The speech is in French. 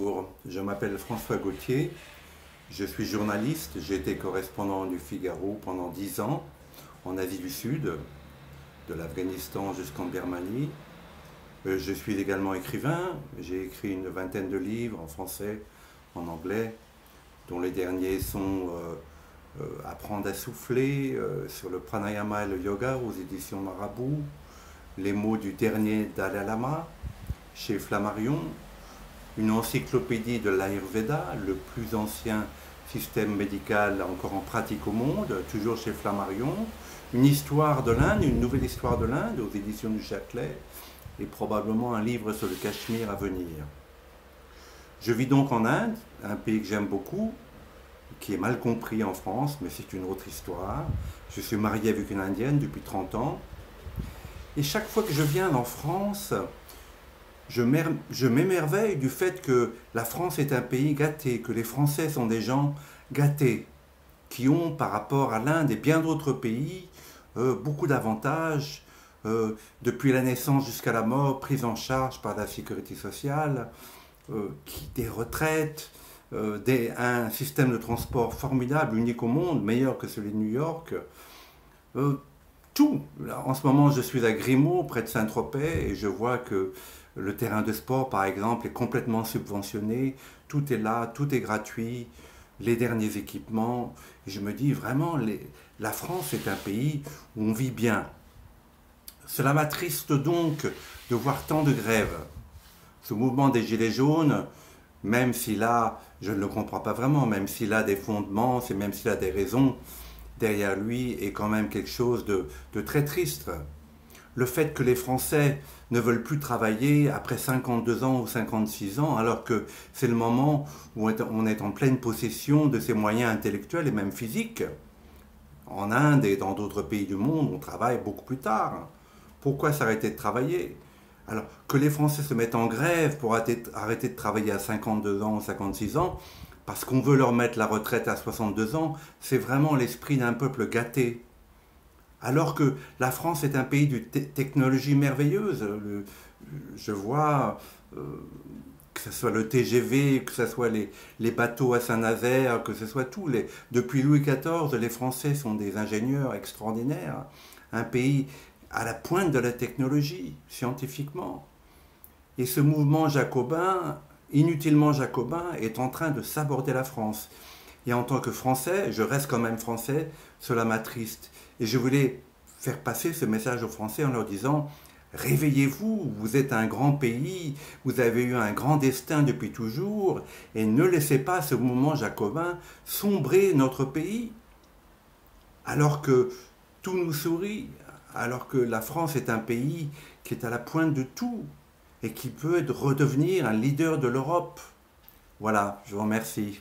Bonjour, je m'appelle François Gauthier, je suis journaliste, j'ai été correspondant du Figaro pendant 10 ans en Asie du Sud, de l'Afghanistan jusqu'en Birmanie. Je suis également écrivain, j'ai écrit une vingtaine de livres en français, en anglais, dont les derniers sont Apprendre à souffler, sur le pranayama et le yoga aux éditions Marabout, Les mots du dernier Dalai Lama chez Flammarion, une encyclopédie de l'Ayurveda, le plus ancien système médical encore en pratique au monde, toujours chez Flammarion, une histoire de l'Inde, une nouvelle histoire de l'Inde aux éditions du Châtelet, et probablement un livre sur le Cachemire à venir. Je vis donc en Inde, un pays que j'aime beaucoup, qui est mal compris en France, mais c'est une autre histoire. Je suis marié avec une Indienne depuis 30 ans, et chaque fois que je viens en France, je m'émerveille du fait que la France est un pays gâté, que les Français sont des gens gâtés, qui ont par rapport à l'Inde et bien d'autres pays beaucoup d'avantages, depuis la naissance jusqu'à la mort, prise en charge par la sécurité sociale, des retraites, un système de transport formidable, unique au monde, meilleur que celui de New York. Tout. En ce moment, je suis à Grimaud, près de Saint-Tropez, et je vois que le terrain de sport, par exemple, est complètement subventionné. Tout est là, tout est gratuit, les derniers équipements. Et je me dis vraiment, la France est un pays où on vit bien. Cela m'attriste donc de voir tant de grèves. Ce mouvement des Gilets jaunes, même s'il a, je ne le comprends pas vraiment, même s'il a des fondements, même s'il a des raisons, derrière lui est quand même quelque chose de très triste. Le fait que les Français ne veulent plus travailler après 52 ans ou 56 ans, alors que c'est le moment où on est en pleine possession de ses moyens intellectuels et même physiques. En Inde et dans d'autres pays du monde, on travaille beaucoup plus tard. Pourquoi s'arrêter de travailler? Alors que les Français se mettent en grève pour arrêter de travailler à 52 ans ou 56 ans, parce qu'on veut leur mettre la retraite à 62 ans, c'est vraiment l'esprit d'un peuple gâté. Alors que la France est un pays de technologie merveilleuse. Je vois que ce soit le TGV, que ce soit les bateaux à Saint-Nazaire, que ce soit tout. Depuis Louis XIV, les Français sont des ingénieurs extraordinaires. Un pays à la pointe de la technologie, scientifiquement. Et ce mouvement jacobin, inutilement jacobin, est en train de saborder la France. Et en tant que Français, je reste quand même Français, cela m'attriste. Et je voulais faire passer ce message aux Français en leur disant « Réveillez-vous, vous êtes un grand pays, vous avez eu un grand destin depuis toujours, et ne laissez pas ce mouvement jacobin sombrer notre pays. » Alors que tout nous sourit, alors que la France est un pays qui est à la pointe de tout, et qui peut redevenir un leader de l'Europe. Voilà, je vous remercie.